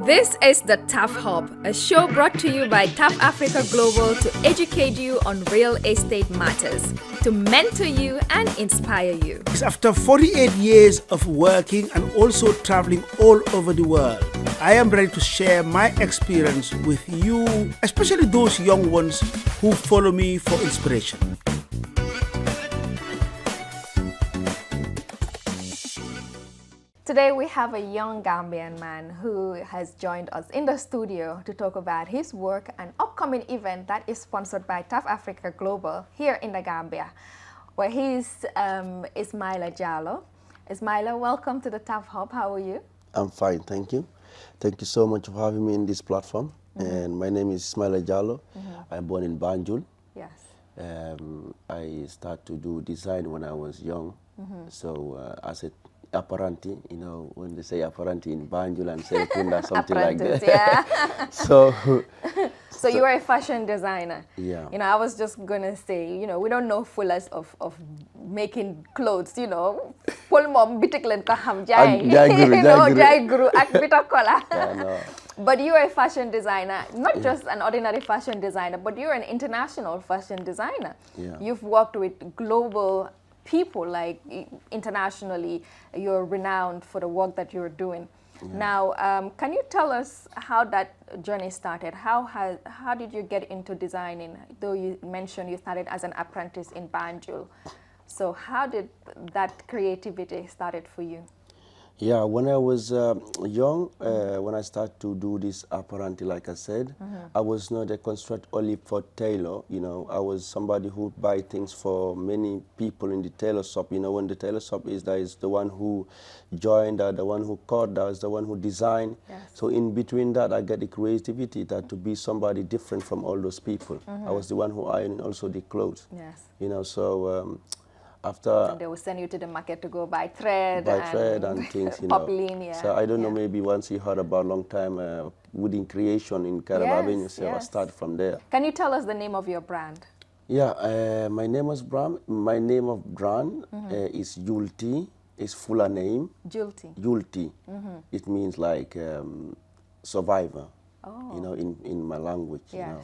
This is the TAF Hub, a show brought to you by TAF Africa Global to educate you on real estate matters, to mentor you and inspire you. After 48 years of working and also traveling all over the world, I am ready to share my experience with you, especially those young ones who follow me for inspiration. Today we have a young Gambian man who has joined us in the studio to talk about his work and upcoming event that is sponsored by TAF Africa Global here in the Gambia, where he's Ismaila Jallow. Ismaila, welcome to the TAF Hub. How are you? I'm fine, thank you. Thank you so much for having me in this platform. And my name is Ismaila Jallow. I'm born in Banjul. Yes. I started to do design when I was young. So as a apparenti, you know, when they say apparenti in Banjul and say Kunda, something like that. Yeah. So you are a fashion designer. Yeah. You know, I was just gonna say, you know, we don't know fullest of making clothes, you know. Pol mom bitik len ko xam jaay. Jaay guru ak bitakola. But you are a fashion designer, not just an ordinary fashion designer, but you're an international fashion designer. Yeah. You've worked with global people, like internationally. You're renowned for the work that you're doing. Yeah. Now, can you tell us how that journey started? How did you get into designing? Though you mentioned you started as an apprentice in Banjul. So how did that creativity started for you? Yeah, when I was young, when I started to do this apparently, like I said, I was not a construct only for tailor, you know. I was somebody who buy things for many people in the tailor shop. You know, when the tailor shop is there is the one who joined, the one who cut, there is the one who designed. Yes. So in between that, I get the creativity that to be somebody different from all those people. I was the one who ironed also the clothes. Yes. You know, so after and they will send you to the market to go buy thread and things, you know. Poplin, yeah. So I don't know, maybe once you heard about long time wooden creation in Carababin, so I started from there. Can you tell us the name of your brand? Yeah, my name of brand is Youlty. It's fuller name. Youlty. Youlty. It means like survivor. You know, in my language. Yes. You know.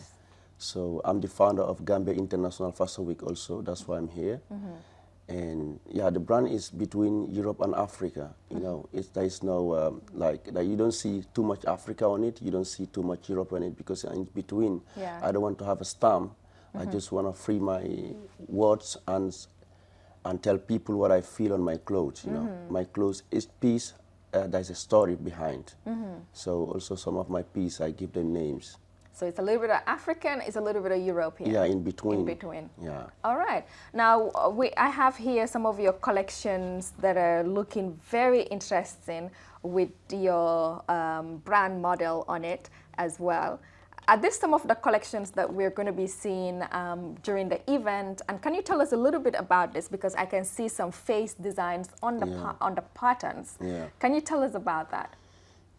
So I'm the founder of Gambia International Fashion Week also. That's why I'm here. And yeah, the brand is between Europe and Africa. You know, there is no you don't see too much Africa on it. You don't see too much Europe on it because in between. Yeah. I don't want to have a stamp. I just want to free my words and tell people what I feel on my clothes. You know, my clothes is piece. There's a story behind. So also some of my pieces I give them names. So it's a little bit of African, it's a little bit of European. Yeah, in between. In between. Yeah. All right. Now, I have here some of your collections that are looking very interesting with your brand model on it as well. Are these some of the collections that we're going to be seeing during the event? And can you tell us a little bit about this? Because I can see some face designs on the patterns. Yeah. Can you tell us about that?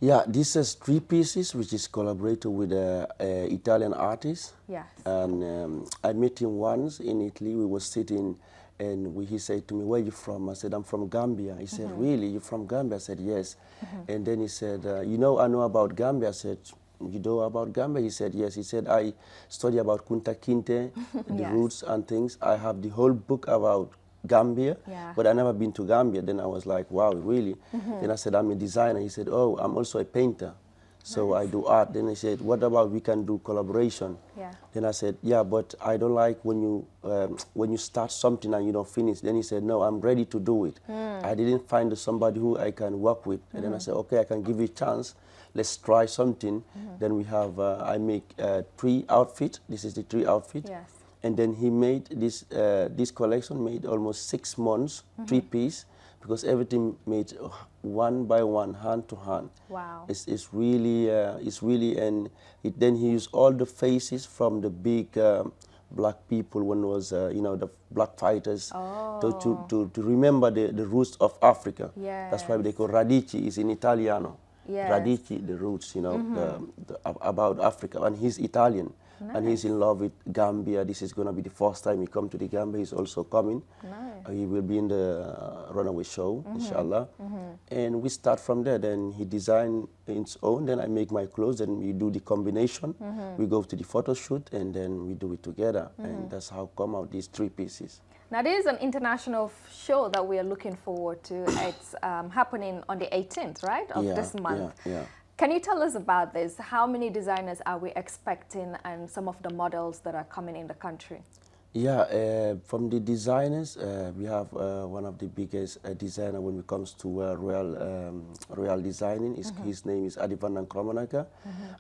Yeah, this is 3 pieces, which is collaborated with an Italian artist. Yes. And I met him once in Italy. We were sitting, and he said to me, "Where are you from?" I said, "I'm from Gambia." He said, "Really? You're from Gambia?" I said, "Yes." And then he said, "You know, I know about Gambia." I said, "You know about Gambia?" He said, "Yes." He said, "I study about Kunta Kinte, the roots and things. I have the whole book about Gambia, but I never been to Gambia." Then I was like, "Wow, really?" Then I said, "I'm a designer." He said, "Oh, I'm also a painter, so I do art." Then he said, "What about we can do collaboration?" Yeah. Then I said, "Yeah, but I don't like when you start something and you don't finish." Then he said, "No, I'm ready to do it." I didn't find somebody who I can work with. And then I said, "Okay, I can give you a chance. Let's try something." Then we have I make 3 outfits. This is the 3 outfits. Yes. And then he made this collection made almost 6 months, 3 piece, because everything made one by one, hand to hand. Wow! It's really, and then he used all the faces from the big black people when it was you know, the black fighters to remember the roots of Africa. Yes. That's why they call radici is in Italiano. Yes. Radici, the roots, you know, about Africa, and he's Italian. Nice. And he's in love with Gambia. This is going to be the first time he come to the Gambia. He's also coming. Nice. He will be in the runaway show, inshallah. And we start from there. Then he designed his own, then I make my clothes, and we do the combination. We go to the photo shoot, and then we do it together. And that's how come out these 3 pieces. Now, there is an international show that we are looking forward to. It's happening on the 18th, right, of this month. Yeah. Can you tell us about this? How many designers are we expecting, and some of the models that are coming in the country? Yeah, from the designers, we have one of the biggest designer when it comes to royal designing. His name is Adivanang Kromanaka,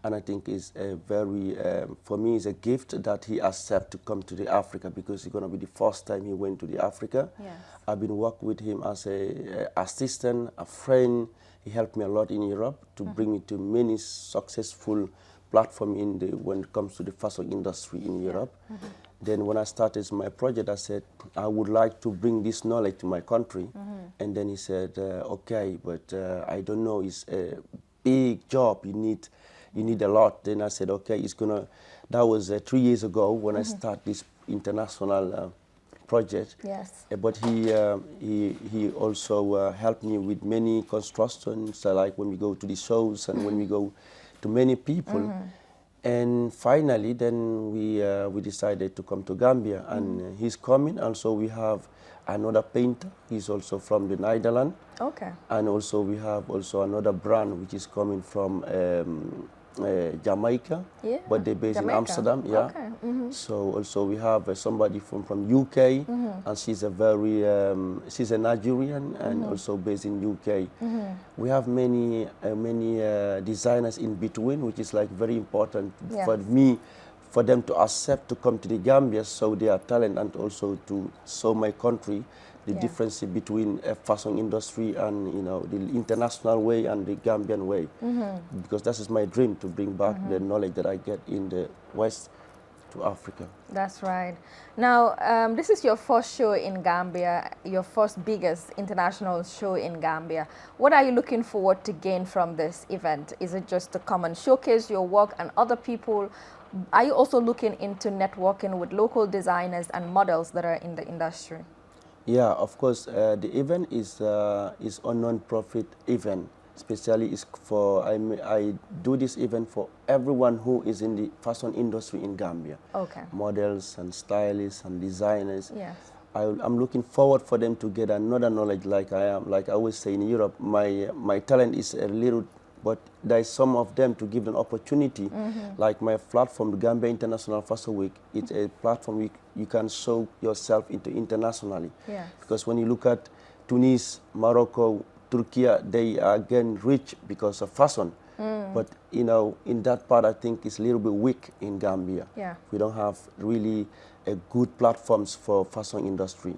and I think it's a very, for me, it's a gift that he accepted to come to the Africa, because it's going to be the first time he went to the Africa. Yes. I've been working with him as a assistant, a friend. He helped me a lot in Europe to bring me to many successful platforms when it comes to the fashion industry in Europe. Then when I started my project, I said, I would like to bring this knowledge to my country. And then he said, okay, but I don't know, it's a big job, you need a lot. Then I said, okay, that was 3 years ago when I started this international project. Yes. But he also helped me with many constructions, like when we go to the shows and when we go to many people. And finally, then we decided to come to Gambia, and he's coming. Also, we have another painter. He's also from the Netherlands. Okay. And also we have another brand which is coming from Jamaica, but they're based in Amsterdam. Yeah. Okay. So also we have somebody from UK, and she's a Nigerian and also based in UK. We have many designers in between, which is like very important for them to accept to come to the Gambia, so their talent, and also to show my country the difference between a fashion industry and the international way and the Gambian way, because that is my dream, to bring back the knowledge that I get in the West to Africa. That's right. Now, this is your first show in Gambia, your first biggest international show in Gambia. What are you looking forward to gain from this event? Is it just to come and showcase your work and other people? Are you also looking into networking with local designers and models that are in the industry? Yeah, of course. The event is a non-profit event. Especially is for I do this event for everyone who is in the fashion industry in Gambia. Okay. Models and stylists and designers. Yes. I'm looking forward for them to get another knowledge like I am. Like I always say in Europe, my talent is a little, but there's some of them to give an opportunity. Like my platform, the Gambia International Fashion Week, it's a platform you can show yourself into internationally. Yes. Because when you look at Tunis, Morocco, Turkey, they are again rich because of fashion. But in that part, I think it's a little bit weak in Gambia. Yeah. We don't have really a good platforms for fashion industry.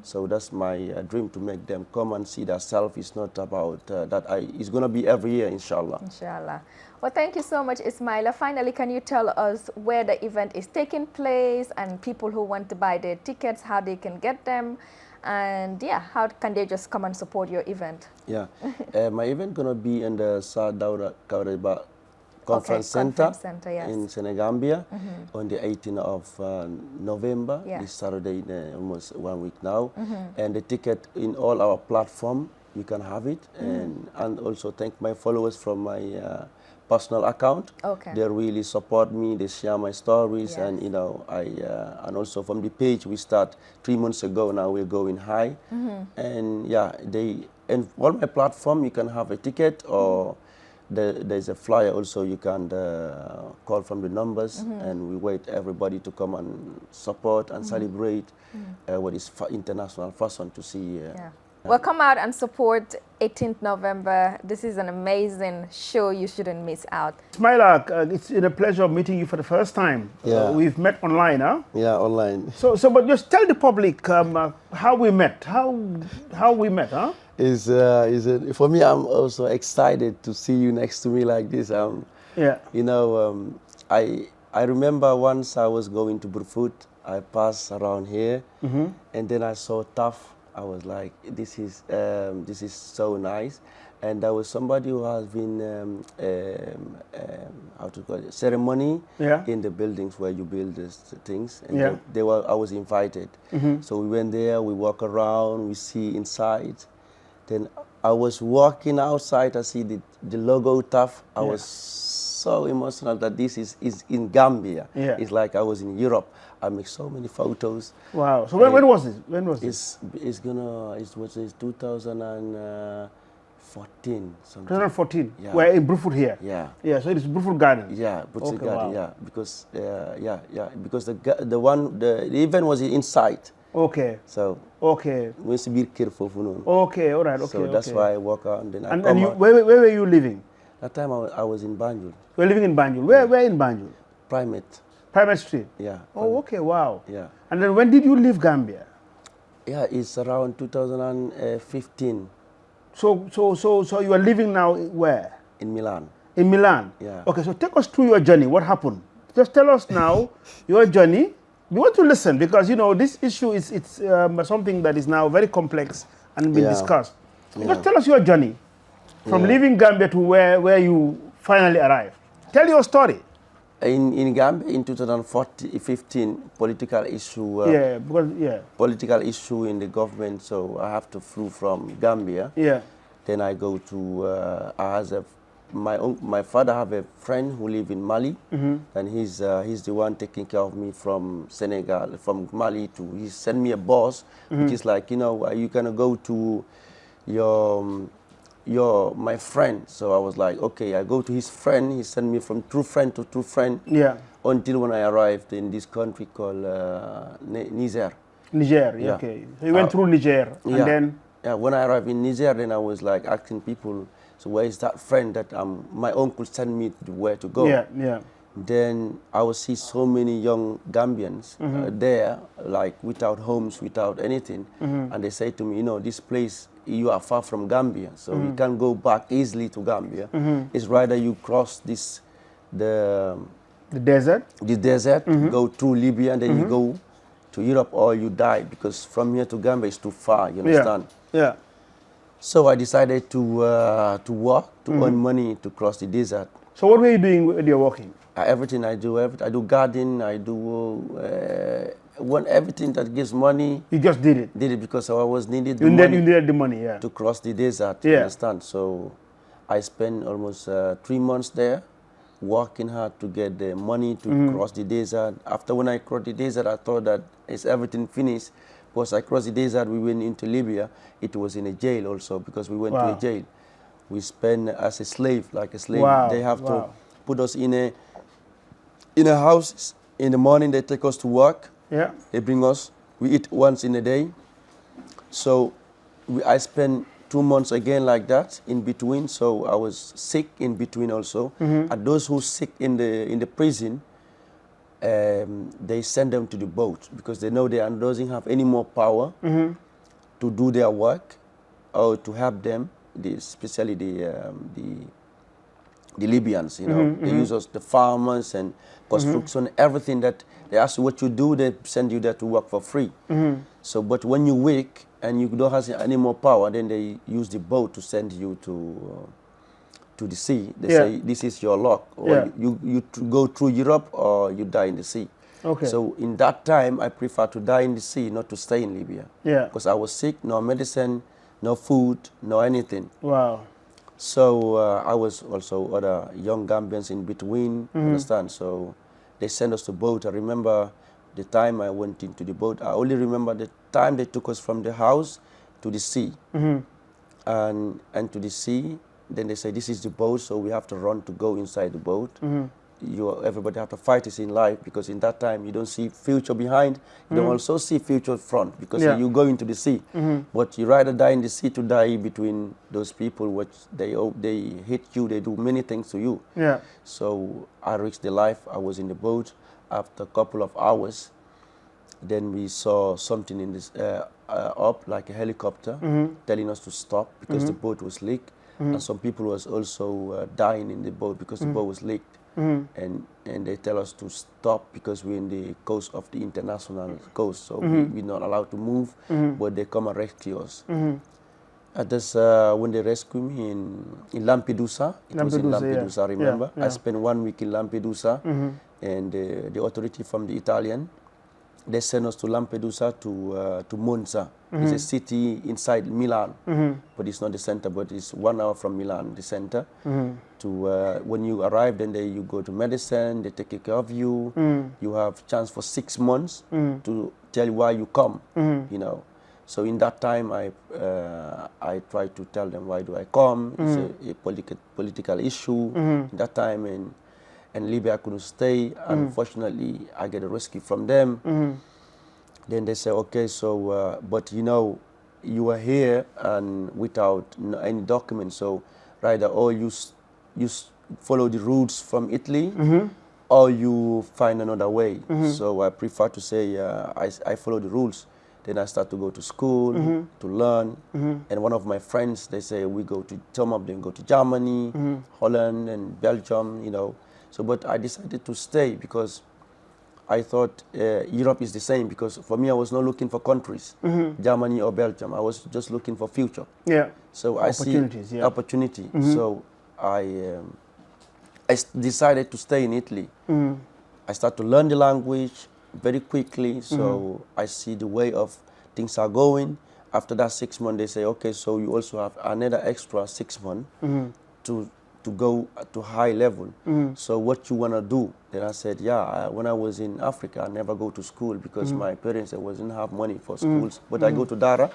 So that's my dream, to make them come and see themselves. It's not about that. It's going to be every year, inshallah. Inshallah. Well, thank you so much, Ismaila. Finally, can you tell us where the event is taking place, and people who want to buy their tickets, how they can get them? And yeah, how can they just come and support your event? Yeah, my event gonna be in the South Daura Kauriba Conference Center in Senegambia on the 18th of November, this Saturday, almost 1 week now. And the ticket in all our platform, you can have it. And also thank my followers from my personal account. They really support me, they share my stories, and and also from the page we start 3 months ago, now we're going high. And yeah, and all my platform you can have a ticket, or there's a flyer also, you can call from the numbers, and we wait everybody to come and support and celebrate what is international fashion to see. Well, come out and support 18th November. This is an amazing show. You shouldn't miss out. Ismaila, it's been a pleasure meeting you for the first time. Yeah. We've met online, huh? Yeah, online. So, but just tell the public how we met. How we met, huh? For me, I'm also excited to see you next to me like this. I remember once I was going to Burfoot. I passed around here, and then I saw TAF. I was like, this is so nice. And there was somebody who has been, how to call it, ceremony in the buildings where you build these things. And I was invited. So we went there, we walk around, we see inside. Then I was walking outside, I see the logo TAF. I was so emotional that this is in Gambia. Yeah. It's like I was in Europe. I make so many photos. Wow. So when was this? When was this? It's 2014 something. 2014. Yeah. We're in Brufut here. Yeah. Yeah. So it's Brufut Garden. Yeah, Brufut Garden. Wow. Yeah, because because the event was inside. Okay. So okay. We must be careful. Okay. All right. Okay. So that's why I walk out and then I come and you, out. where were you living? That time I was in Banjul. You were living in Banjul. Where in Banjul? Private Street. Yeah. Oh, okay. Wow. Yeah. And then when did you leave Gambia? Yeah, it's around 2015. So you are living now where? In Milan. In Milan. Yeah. Okay. So take us through your journey. What happened? Just tell us now your journey. We want to listen because you know this issue is something that is now very complex and been discussed. Just tell us your journey from leaving Gambia to where you finally arrived. Tell your story. In Gambia in 2015, political issue. Political issue in the government, so I have to flew from Gambia. Yeah. Then I go to my father have a friend who live in Mali, and he's the one taking care of me from Senegal, from Mali to. He sent me a bus, which is like, you know, you gonna go to my friend. So I was like, okay, I go to his friend. He sent me from true friend to true friend. Yeah. Until when I arrived in this country called Niger. Niger. Yeah. Okay. So you went through Niger, and then. Yeah. When I arrived in Niger, then I was like asking people, so where is that friend that my uncle sent me to where to go? Yeah. Yeah. Then I would see so many young Gambians there, like without homes, without anything, and they say to me, you know, this place, you are far from Gambia, so you can't go back easily to Gambia. It's rather you cross the desert, go through Libya, and then you go to Europe, or you die, because from here to Gambia is too far. You understand? Yeah. So I decided to walk to earn money to cross the desert. So what were you doing when you're walking? Everything I do, I do gardening, I do everything that gives money. You just did it? Did it because I was needed the money. You needed the money, yeah. To cross the desert, you understand? So I spent almost 3 months there, working hard to get the money to cross the desert. After when I crossed the desert, I thought that it's everything finished. Because I crossed the desert, we went into Libya. It was in a jail also, because we went to a jail. We spent as a slave, like a slave. Wow. They have to put us in a house. In the morning, they take us to work. Yeah. They bring us. We eat once in a day. So I spent 2 months again like that in between. So I was sick in between also. And those who sick in the prison, they send them to the boat because they know they doesn't have any more power to do their work or to help them, especially the Libyans, you know. They use us, the farmers and construction, everything that they ask you what you do, they send you there to work for free. So, but when you're weak and you don't have any more power, then they use the boat to send you to the sea. They say, this is your luck. Or you go through Europe or you die in the sea. Okay. So in that time, I prefer to die in the sea, not to stay in Libya. Yeah. Because I was sick, no medicine, no food, no anything. Wow. So I was also other young Gambians in between, understand? So they sent us to boat. I remember the time I went into the boat. I only remember the time they took us from the house to the sea. And to the sea. Then they say, this is the boat, so we have to run to go inside the boat. Everybody have to fight this in life, because in that time you don't see future behind. You don't also see future front, because you go into the sea. But you rather die in the sea to die between those people, which they hit you, they do many things to you. Yeah. So I risked the life. I was in the boat. After a couple of hours, then we saw something in this up, like a helicopter, telling us to stop because the boat was leaked. And some people was also dying in the boat because the boat was leaked. And they tell us to stop because we're in the coast of the international coast, so we're not allowed to move, but they come and rescue us. That's when they rescued me in Lampedusa. It was in Lampedusa, I remember. I spent 1 week in Lampedusa, and the authority from the Italian they sent us to Lampedusa, to Monza. It's a city inside Milan, but it's not the center, but it's 1 hour from Milan, the center. When you arrive, then you go to medicine, they take care of you. You have chance for 6 months to tell why you come, you know. So in that time, I try to tell them why do I come. It's a political issue in that time, and Libya couldn't stay. Unfortunately, I get a rescue from them. Then they say, okay, so, but you know, you are here and without any documents, so rather or you follow the routes from Italy, or you find another way. So I prefer to say I follow the rules. Then I start to go to school to learn. And one of my friends, they say some of them go to Germany, Holland, and Belgium, you know. So, but I decided to stay because I thought Europe is the same, because for me, I was not looking for countries, Germany or Belgium. I was just looking for future. Yeah. So I see opportunity. So I decided to stay in Italy. I start to learn the language very quickly. So I see the way of things are going. After that 6 months, they say, okay, so you also have another extra 6 months to go to high level. So what you want to do? Then I said, yeah, when I was in Africa, I never go to school because my parents, they didn't have money for schools. But I go to Dara.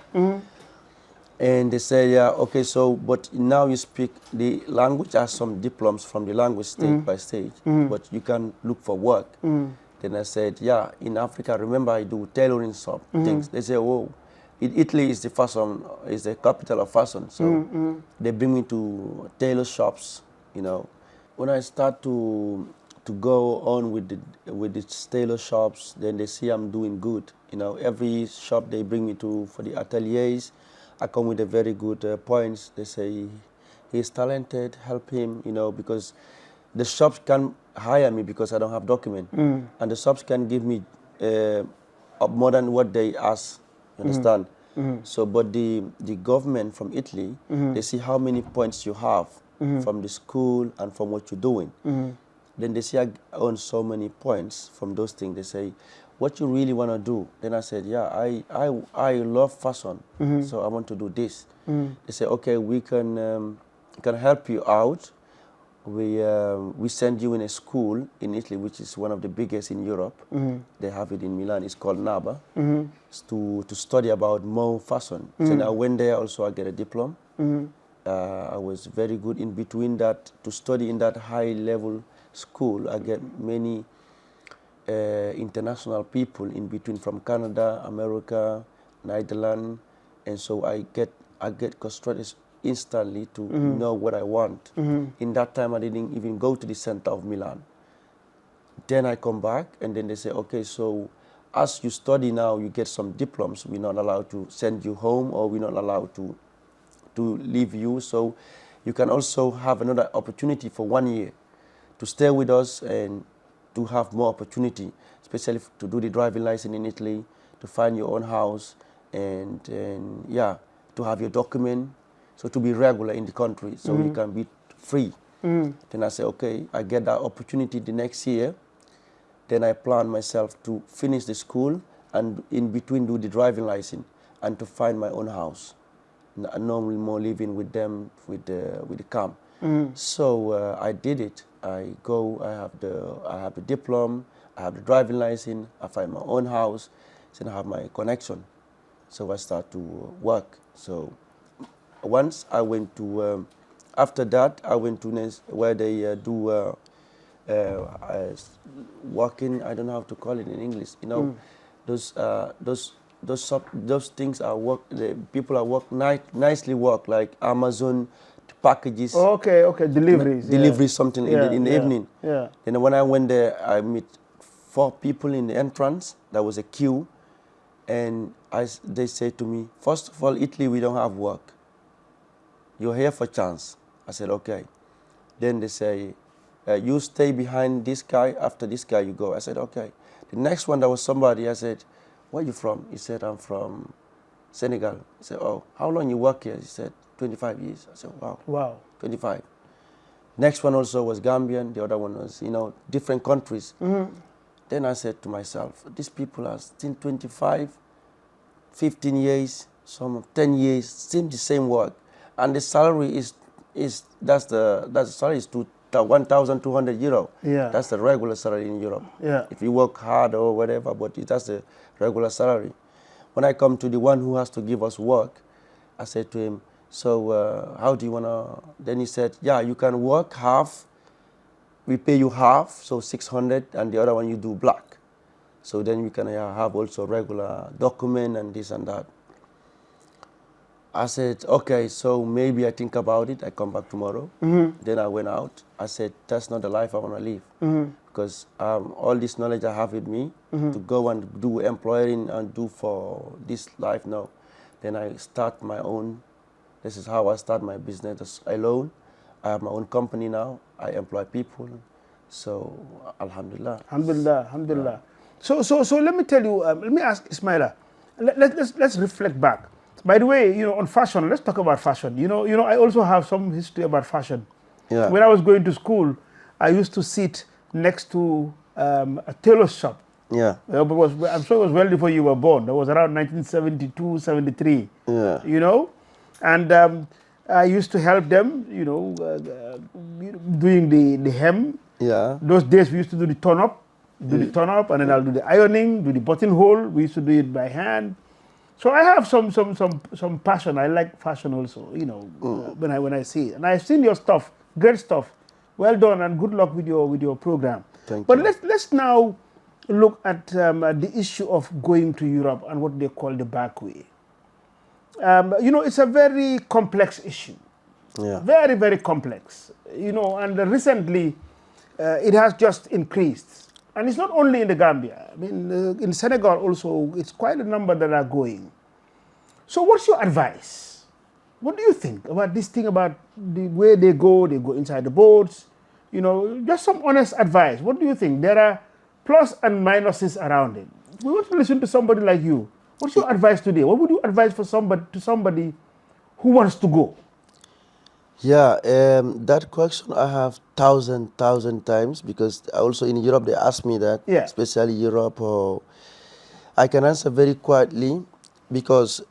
And they say, yeah, okay, so, but now you speak the language, has some diplomas from the language stage by stage, but you can look for work. Then I said, yeah, in Africa, remember I do tailoring shop things. They say, whoa. Italy is the fashion, is the capital of fashion, so they bring me to tailor shops, you know. When I start to go on with the tailor shops, then they see I'm doing good, you know. Every shop they bring me to for the ateliers, I come with a very good points. They say he's talented, help him, you know, because the shops can hire me because I don't have document, and the shops can give me more than what they ask. You understand? So, but the government from Italy, they see how many points you have from the school and from what you're doing. Then they see I earn so many points from those things. They say, what you really want to do? Then I said, yeah, I love fashion, so I want to do this. They say, okay, we can help you out. We send you in a school in Italy, which is one of the biggest in Europe. They have it in Milan. It's called NABA. To study about more fashion. So now I went there. Also, I get a diploma. I was very good in between that to study in that high level school. I get many international people in between from Canada, America, Netherlands, and so I get constructed instantly to know what I want. In that time, I didn't even go to the center of Milan. Then I come back, and then they say, okay, so as you study now, you get some diplomas. We're not allowed to send you home, or we're not allowed to leave you. So you can also have another opportunity for 1 year to stay with us and to have more opportunity, especially to do the driving license in Italy, to find your own house, and yeah, to have your document. So to be regular in the country, so you can be free. Then I say, okay, I get that opportunity the next year. Then I plan myself to finish the school and in between do the driving license and to find my own house. No more living with them with the camp. So I did it. I go. I have the diploma. I have the driving license. I find my own house. Then I have my connection. So I start to work. So once I went to, after that, I went to where they do working. I don't know how to call it in English. You know, those things are work. The people are work nicely work like Amazon packages. Okay, deliveries. Deliveries something in the evening. Yeah. Then when I went there, I met 4 people in the entrance. There was a queue, and they said to me, first of all, Italy, we don't have work. You're here for chance. I said, okay. Then they say, you stay behind this guy. After this guy, you go. I said, okay. The next one, there was somebody. I said, where are you from? He said, I'm from Senegal. I said, oh, how long you work here? He said, 25 years. I said, wow. Wow. 25. Next one also was Gambian. The other one was, you know, different countries. Then I said to myself, these people are still 25, 15 years, some 10 years, still the same work. And the salary that's the salary is 1,200 euro. Yeah. That's the regular salary in Europe. Yeah. If you work hard or whatever, but that's the regular salary. When I come to the one who has to give us work, I said to him, so how do you want to, then he said, yeah, you can work half, we pay you half, so 600, and the other one you do black. So then we can have also regular document and this and that. I said, okay, so maybe I think about it. I come back tomorrow. Then I went out. I said, that's not the life I want to live. Because all this knowledge I have with me to go and do employing and do for this life now. Then I start my own. This is how I start my business alone. I have my own company now. I employ people. So, alhamdulillah. Alhamdulillah, alhamdulillah. Yeah. So let me tell you, let me ask Ismaila, let's reflect back. By the way, on fashion, let's talk about fashion. I also have some history about fashion. Yeah. When I was going to school, I used to sit next to a tailor's shop. Yeah. Because I'm sure it was well before you were born. That was around 1972, 73. Yeah. And I used to help them, doing the hem. Yeah. Those days we used to do the turn-up, and then I'll do the ironing, do the buttonhole. We used to do it by hand. So I have some passion. I like fashion also, when I see it. And I've seen your stuff, great stuff. Well done and good luck with your program. Thank you. But let's now look at the issue of going to Europe and what they call the back way. It's a very complex issue. Yeah. Very, very complex. And recently it has just increased. And it's not only in the Gambia. I mean, in Senegal also, it's quite a number that are going. So what's your advice? What do you think about this thing, about the way they go inside the boats? Just some honest advice. What do you think? There are plus and minuses around it. We want to listen to somebody like you. What's your advice today? What would you advise for somebody who wants to go? Yeah, that question I have thousand times, because also in Europe they ask me that, especially Europe. Or I can answer very quietly, because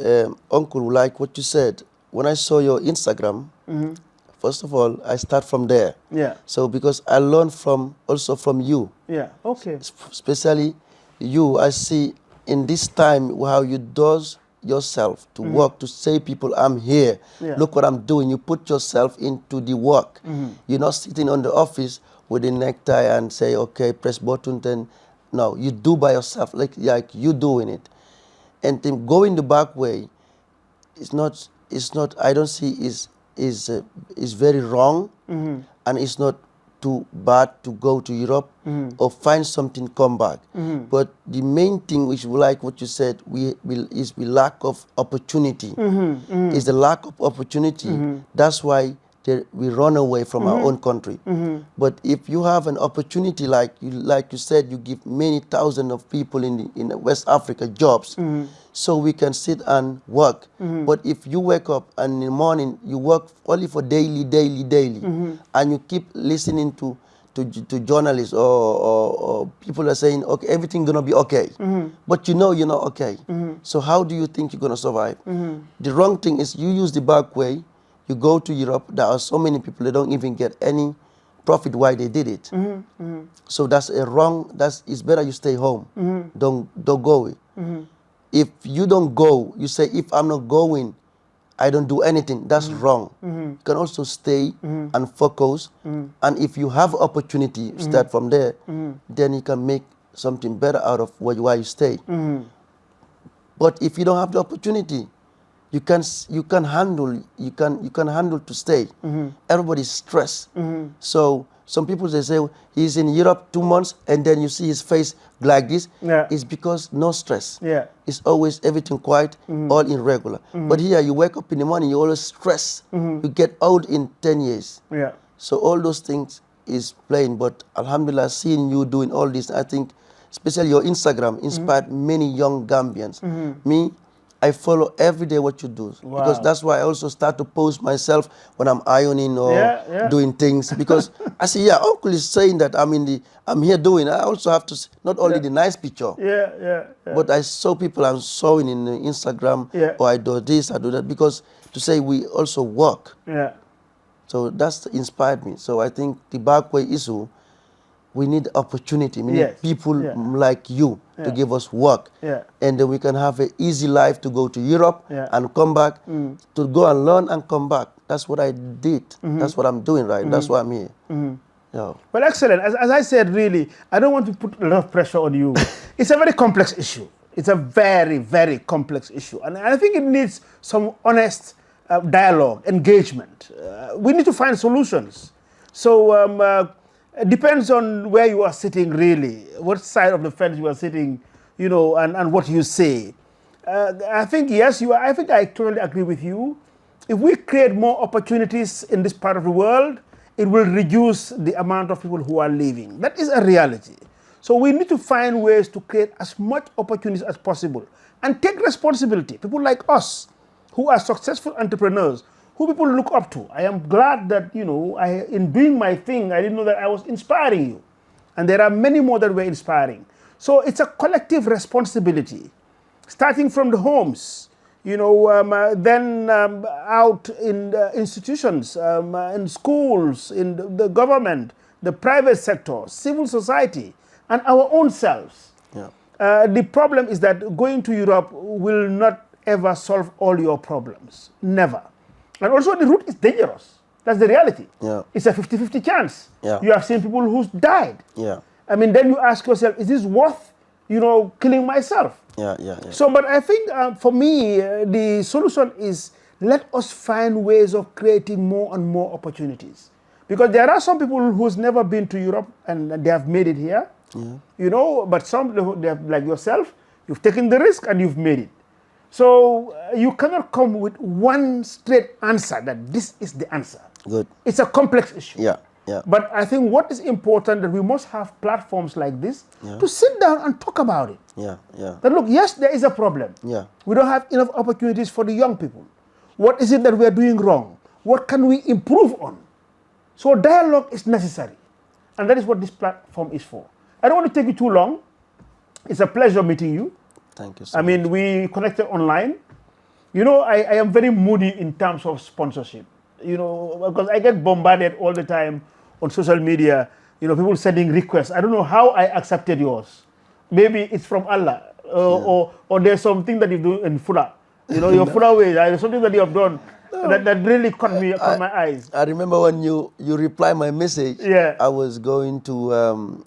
Uncle, like what you said, when I saw your Instagram, first of all, I start from there. Yeah. So because I learned also from you. Yeah. Okay. Especially you, I see in this time how you does yourself to work, to say people, I'm here, look what I'm doing. You put yourself into the work. You're not sitting on the office with a necktie and say, okay, press button, then no, you do by yourself, like you doing it. And then going the back way is not, I don't see is very wrong, and it's not too bad to go to Europe or find something, come back. But the main thing, which like what you said, is we lack of opportunity. Is the lack of opportunity. That's why we run away from our own country. But if you have an opportunity, like you said, you give many thousands of people in West Africa jobs, so we can sit and work. But if you wake up and in the morning you work only for daily, and you keep listening to journalists or people are saying, okay, everything's gonna be okay, but you're not okay. So how do you think you're gonna survive? The wrong thing is you use the back way. You go to Europe, there are so many people that don't even get any profit why they did it. So that's a wrong, it's better you stay home. Don't go. If you don't go, you say, if I'm not going, I don't do anything. That's wrong. You can also stay and focus. And if you have opportunity, start from there, then you can make something better out of why you stay. But if you don't have the opportunity, you can handle to stay. Everybody's stressed. So some people, they say he's in Europe 2 months and then you see his face like this. It's because no stress. It's always everything quiet, all irregular. But here you wake up in the morning, you always stress. You get old in 10 years. So all those things is playing. But alhamdulillah, seeing you doing all this, I think especially your Instagram inspired many young Gambians. Me, I follow every day what you do. Wow. Because that's why I also start to post myself when I'm ironing or doing things. Because I say, yeah, uncle is saying that I'm here doing. I also have to, not only the nice picture. But I saw people I'm showing in Instagram, or I do this, I do that, because to say we also work. So that's inspired me. So I think the backway issue, we need opportunity. We need people like you to give us work. And then we can have an easy life to go to Europe and come back, to go and learn and come back. That's what I did. That's what I'm doing, right? That's why I'm here. Well, excellent. As I said, really, I don't want to put a lot of pressure on you. It's a very complex issue. It's a very, very complex issue. And I think it needs some honest dialogue, engagement. We need to find solutions. So it depends on where you are sitting, really, what side of the fence you are sitting, you know, and what you say. I think, yes, I think I totally agree with you. If we create more opportunities in this part of the world, it will reduce the amount of people who are leaving. That is a reality. So we need to find ways to create as much opportunities as possible and take responsibility. People like us, who are successful entrepreneurs, who people look up to. I am glad that, you know, in doing my thing, I didn't know that I was inspiring you. And there are many more that we're inspiring. So it's a collective responsibility, starting from the homes, you know, then out in institutions, in schools, in the government, the private sector, civil society, and our own selves. The problem is that going to Europe will not ever solve all your problems. Never. And also the route is dangerous. That's the reality. It's a 50-50 chance. You have seen people who's died. I mean, then you ask yourself, is this worth, you know, killing myself? So, but I think for me, the solution is let us find ways of creating more and more opportunities. Because there are some people who's never been to Europe and they have made it here, you know, but some, they have, like yourself, you've taken the risk and you've made it. So you cannot come with one straight answer that this is the answer. It's a complex issue. But I think what is important that we must have platforms like this to sit down and talk about it. That look, yes, there is a problem. We don't have enough opportunities for the young people. What is it that we are doing wrong? What can we improve on? So dialogue is necessary. And that is what this platform is for. I don't want to take you too long. It's a pleasure meeting you. Thank you so much. I mean, we connected online. You know, I am very moody in terms of sponsorship. You know, because I get bombarded all the time on social media. You know, people sending requests. I don't know how I accepted yours. Maybe it's from Allah. Or there's something that you do in Fula. You know, your Fula way. There's something that you have done that really caught my eyes. I remember when you replied my message. I was going to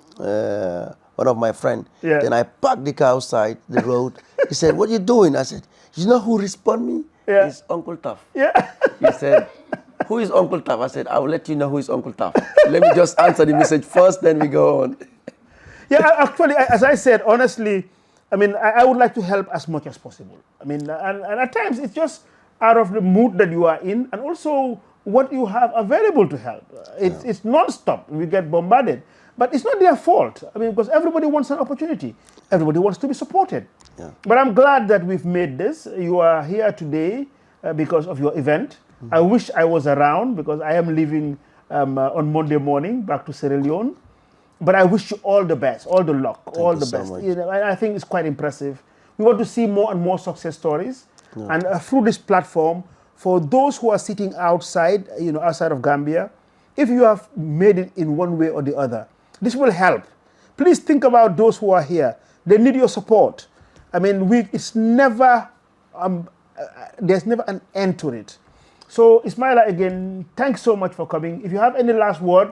one of my friends. Then I parked the car outside the road. He said, "What are you doing?" I said, "You know who responded me? It's Uncle TAF." He said, "Who is Uncle TAF?" I said, "I will let you know who is Uncle TAF. Let me just answer the message first, then we go on." Actually, as I said, honestly, I mean, I would like to help as much as possible. I mean, and at times it's just out of the mood that you are in and also what you have available to help. It's non-stop. We get bombarded. But it's not their fault. I mean, because everybody wants an opportunity. Everybody wants to be supported. But I'm glad that we've made this. You are here today because of your event. I wish I was around because I am leaving on Monday morning back to Sierra Leone. But I wish you all the best, all the luck, all the best. You know, I think it's quite impressive. We want to see more and more success stories. And through this platform, for those who are sitting outside, you know, outside of Gambia, if you have made it in one way or the other, this will help. Please think about those who are here. They need your support. I mean, it's never, there's never an end to it. So, Ismaila, again, thanks so much for coming. If you have any last word,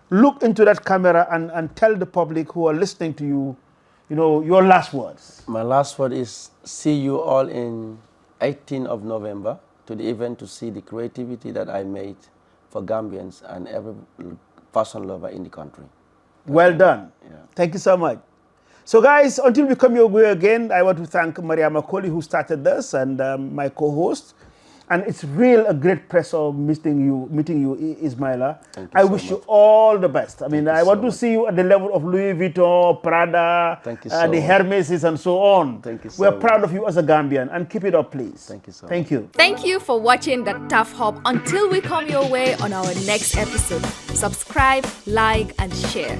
look into that camera and tell the public who are listening to you, you know, your last words. My last word is see you all in 18th of November to the event to see the creativity that I made for Gambians and every fashion lover in the country. Well done. Thank you so much. So guys, until we come your way again, I want to thank Maria Makoli who started this and my co-host. And it's real a great pleasure meeting you, Ismaila. Thank you I so wish much. you all the best. I mean, Thank you I want so to much. see you at the level of Louis Vuitton, Prada, Thank you so the much. Hermeses and so on. Thank you We are so proud much. of you as a Gambian, and keep it up, please. Thank you so Thank much. you. Thank you for watching the TAF Hub. Until we come your way on our next episode, subscribe, like, and share.